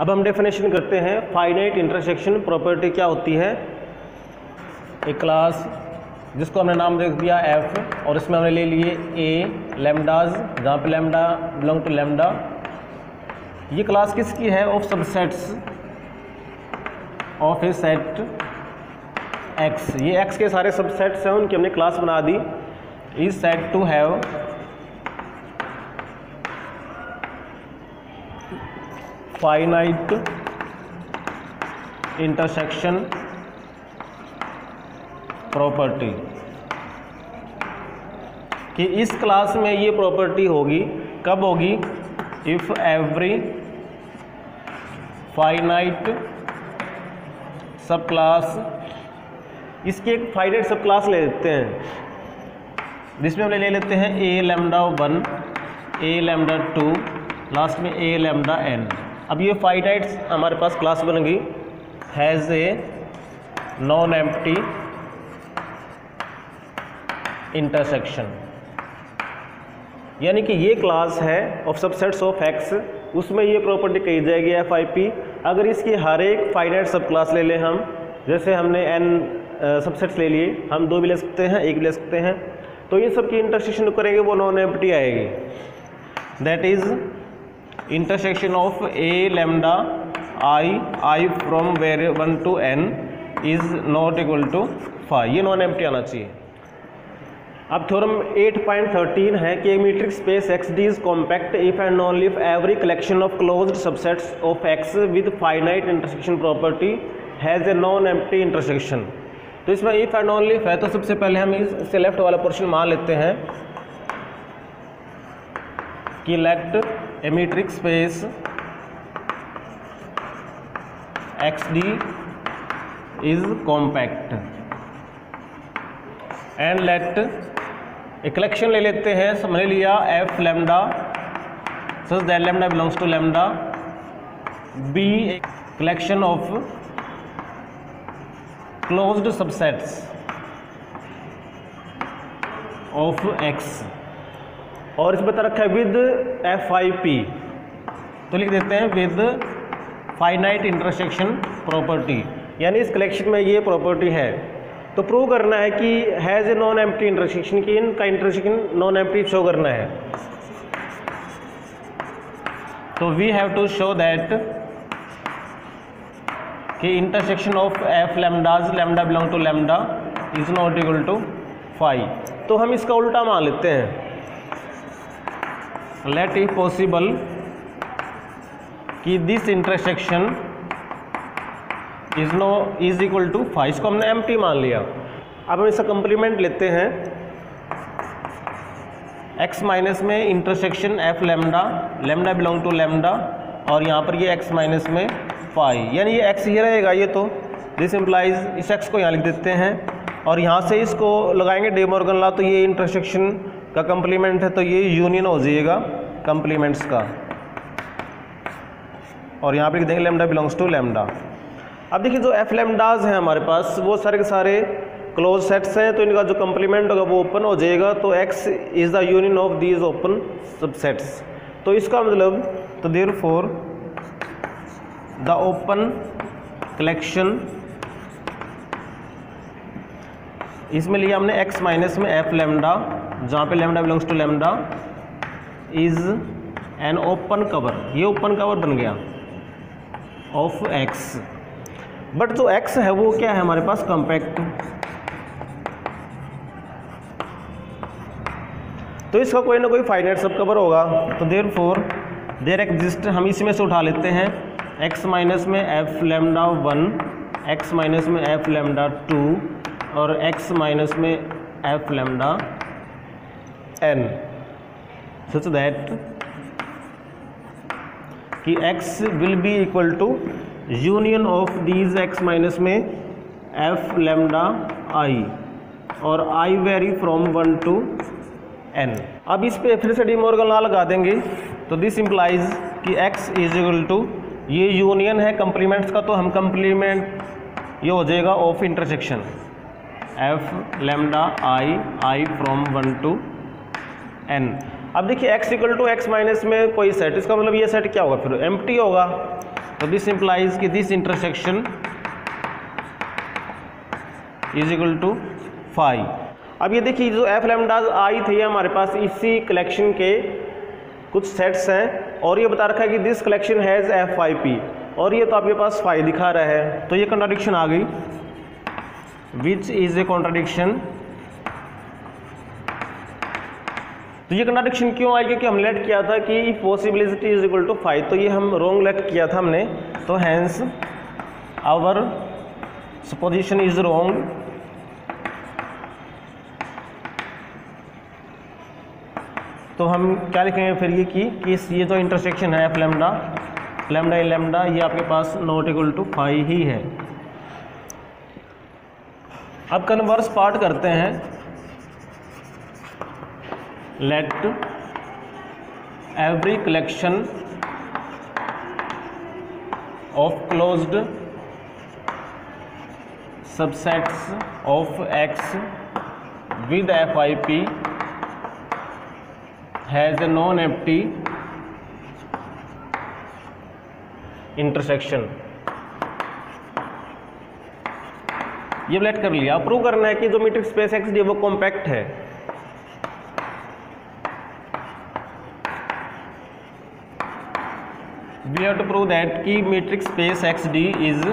अब हम डेफिनेशन करते हैं फाइनाइट इंटरसेक्शन प्रॉपर्टी क्या होती है। एक क्लास जिसको हमने नाम दे दिया एफ और इसमें हमने ले लिए ए लैम्डाज, जहाँ पे लैम्डा बिलोंग टू लैम्डा। ये क्लास किसकी है? Of subsets of a set X. ये एक्स के सारे सबसेट्स हैं, उनकी हमने क्लास बना दी। Is said to have finite intersection property, कि इस क्लास में ये प्रॉपर्टी होगी। कब होगी? If every finite subclass, इसकी एक फाइनाइट सब क्लास ले लेते हैं जिसमें हम ले लेते हैं ए लैम्डा 1, ए लैम्डा 2, लास्ट में ए लैम्डा n। अब ये फाइनाइट हमारे पास क्लास बन गई, has a non empty intersection, यानी कि ये क्लास है ऑफ सबसेट्स ऑफ एक्स। उसमें ये प्रॉपर्टी कही जाएगी FIP। अगर इसकी हर एक फाइनाइट सब क्लास ले लें हम, जैसे हमने n सबसेट्स ले लिए, हम 2 भी ले सकते हैं, 1 भी ले सकते हैं, तो इन सब की इंटरसेक्शन करेंगे वो नॉन एम्प्टी आएगी। That is intersection of a lambda I from variable 1 to n is not equal to 5। ये नॉन एम्प्टी आना चाहिए। अब थ्योरम 8.13 है कि metric space XD is compact if and only if every collection of closed subsets of X with finite intersection property has a non empty intersection. तो इसमें if and only if है, तो सबसे पहले हम इससे लेफ्ट वाला पोर्शन मान लेते हैं कि let a metric space XD is compact and let एक कलेक्शन ले लेते हैं, समझ लिया F lambda such that lambda belongs to lambda be a collection of closed subsets of X, और इसमें बता रखा है विद FIP, तो लिख देते हैं विद फाइनाइट इंटरसेक्शन प्रॉपर्टी, यानी इस कलेक्शन में ये प्रॉपर्टी है। तो प्रूव करना है कि has a non empty intersection, की इनका इंटरसेक्शन नॉन एम्प्टी शो करना है। तो we have to show that कि intersection of F lambdas lambda belong to lambda is not equal to 5। तो हम इसका उल्टा मान लेते हैं, लेट इफ पॉसिबल कि this intersection is equal to 5। इसको हमने एम्प्टी मान लिया। अब हम इसका कंप्लीमेंट लेते हैं, x माइनस में intersection F lambda lambda belong to lambda, और यहाँ पर ये x माइनस में 5, यानी ये x ही रहेगा। ये तो दिस इम्प्लाइज इस x को यहाँ लिख देते हैं, और यहाँ से इसको लगाएंगे डे मॉर्गन लॉ, तो ये इंटरसेक्शन का कंप्लीमेंट है, तो ये यूनियन हो जाएगा कंप्लीमेंट्स का, और यहाँ पर लिख देंगे लैम्डा बिलोंग्स टू लैम्डा। अब देखिए जो एफ लैम्डाज हैं हमारे पास वो सारे के सारे क्लोज सेट्स हैं, तो इनका जो कंप्लीमेंट होगा वो ओपन हो जाएगा। तो x is the union of these open subsets. तो इसका मतलब, तो देयरफॉर द ओपन कलेक्शन, इसमें लिया हमने x माइनस में एफ लैम्डा, जहाँ पे lambda belongs to lambda, is an open cover, ये ओपन कवर बन गया ऑफ x। बट जो x है वो क्या है हमारे पास? कॉम्पैक्ट। तो इसका कोई ना कोई फाइनाइट सब कवर होगा। तो देयरफॉर देयर एग्जिस्ट, हम इसी में से उठा लेते हैं, x माइनस में एफ लैम्डा 1, x माइनस में एफ लैम्डा 2, और x माइनस में F lambda n, such that कि x will be equal to union of these x minus में एफ लैम्डा i, और i vary from 1 to n। अब इस पे फिर से डी मॉर्गन लॉ लगा देंगे, तो दिस इम्प्लाइज कि x इज इक्वल टू, ये यूनियन है कंप्लीमेंट्स का, तो हम कंप्लीमेंट ये हो जाएगा of intersection F lambda I from 1 to n। अब देखिए x equal to X minus में कोई सेट, इसका मतलब ये सेट क्या होगा? फिर एम्प्टी होगा। तो दिस इंप्लाइज कि this intersection is equal to phi. अब ये देखिए जो एफ लैम्डाज आई थे हमारे पास इसी कलेक्शन के कुछ सेट्स हैं और ये बता रखा है कि this collection has F phi P, और ये तो आपके पास फाई दिखा रहा है, तो ये कॉन्ट्राडिक्शन आ गई, विच इज ए कॉन्ट्राडिक्शन। तो ये कॉन्ट्राडिक्शन क्यों आई, क्योंकि हम लेट किया था कि possibility is equal to five, तो ये हम रोंग लेट किया था हमने, तो hence our supposition is wrong. तो हम क्या लिखेंगे फिर ये कि ये जो इंटरसेक्शन है F lambda lambda in lambda ये आपके पास नॉट इक्वल टू फाइव ही है। अब कन्वर्स पार्ट करते हैं, let every collection of closed subsets of X with F I P has a non empty intersection. ये लेट कर लिया। प्रूव करना है कि जो मीट्रिक स्पेस एक्स डी वो कॉम्पैक्ट है। We have to prove that कि metric space X D is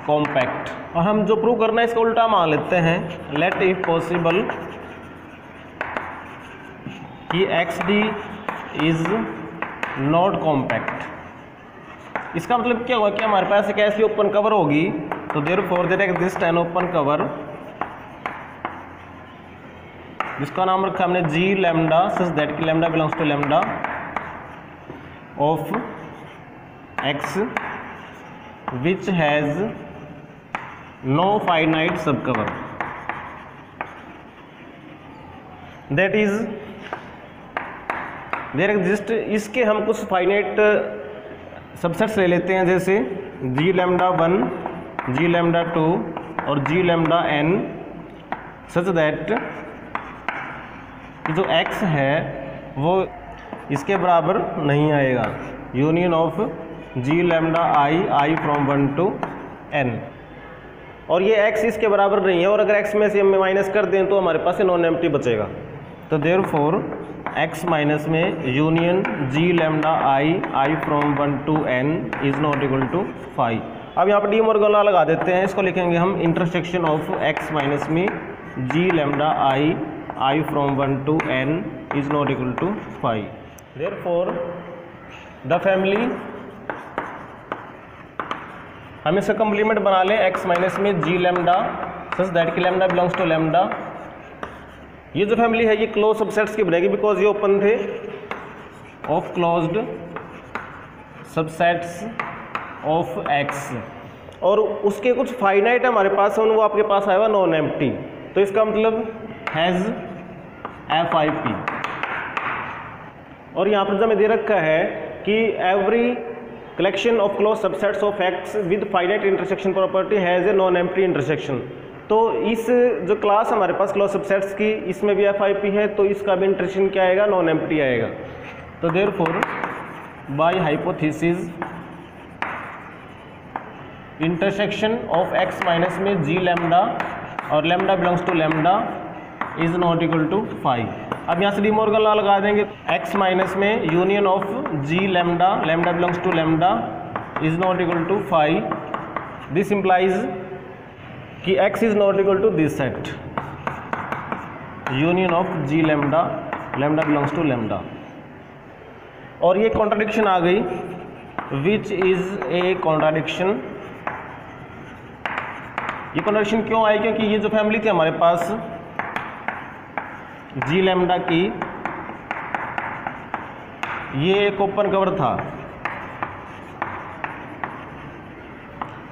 compact. और हम जो प्रूव करना है इसका उल्टा मान लेते हैं, लेट इफ पॉसिबल कि x D is not compact. इसका मतलब क्या हुआ कि हमारे पास एक ऐसी ओपन कवर होगी, तो therefore there exist an open cover जिसका नाम रखा हमने जी लैम्डा सच दैट कि lambda belongs to lambda of X which has no finite subcover, that is there exist. इसके हम कुछ फाइनाइट सबसेट्स ले लेते हैं, जैसे जी लैम्डा 1, जी लैम्डा 2 और G lambda n, such that जो x है वो इसके बराबर नहीं आएगा। Union of G lambda i from 1 to n, और ये x इसके बराबर नहीं है, और अगर x में से हम माइनस कर दें तो हमारे पास नॉन एम्प्टी बचेगा। तो देयरफॉर x माइनस में union G lambda i from 1 to n is not equal to 5। अब यहाँ पर डी मॉर्गन लॉ लगा देते हैं, इसको लिखेंगे हम इंटरसेक्शन ऑफ x माइनस में G lambda i from 1 to n is not equal to 5। Therefore the family, हम इसका कंप्लीमेंट बना लें x माइनस में जी लैम्डा सच दैट कि लैम्डा बिलोंग्स टू लैम्डा। ये जो फैमिली है ये क्लोज सबसेट्स की बनेगी, बिकॉज ये ओपन थे, of closed subsets of X, और उसके कुछ फाइनाइट हमारे पास है, वो आपके पास आएगा नॉन एम्प्टी। तो इसका मतलब हैज़ एफ आई पी। और यहाँ पर जो हमें दे रखा है कि every collection of close subsets of X with finite intersection property has a non empty intersection. तो इस जो क्लास हमारे पास क्लोज सबसेट्स की, इसमें भी एफ आई पी है, तो इसका भी इंटरसेक्शन क्या आएगा, नॉन एम्प्टी आएगा। तो therefore by hypothesis intersection of X minus में जी लैम्डा और lambda belongs to lambda is not equal to 5। अब यहाँ से डी मॉर्गन लॉ लगा देंगे, एक्स माइनस में union of G lambda lambda belongs to lambda is not equal to 5। This implies कि x is not equal to this set union of G lambda lambda belongs to lambda. और ये contradiction आ गई, which is a contradiction. ये contradiction क्यों आई, क्योंकि ये जो family थी हमारे पास जी लैम्डा की, ये एक ओपन कवर था।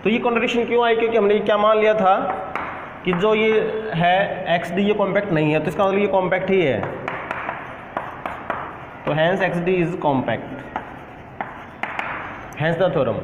तो ये कॉन्ट्राडिक्शन क्यों आई, क्योंकि हमने क्या मान लिया था कि जो ये है एक्स डी ये कॉम्पैक्ट नहीं है, तो इसका मतलब ये कॉम्पैक्ट ही है। तो hence X D is compact, hence the theorem.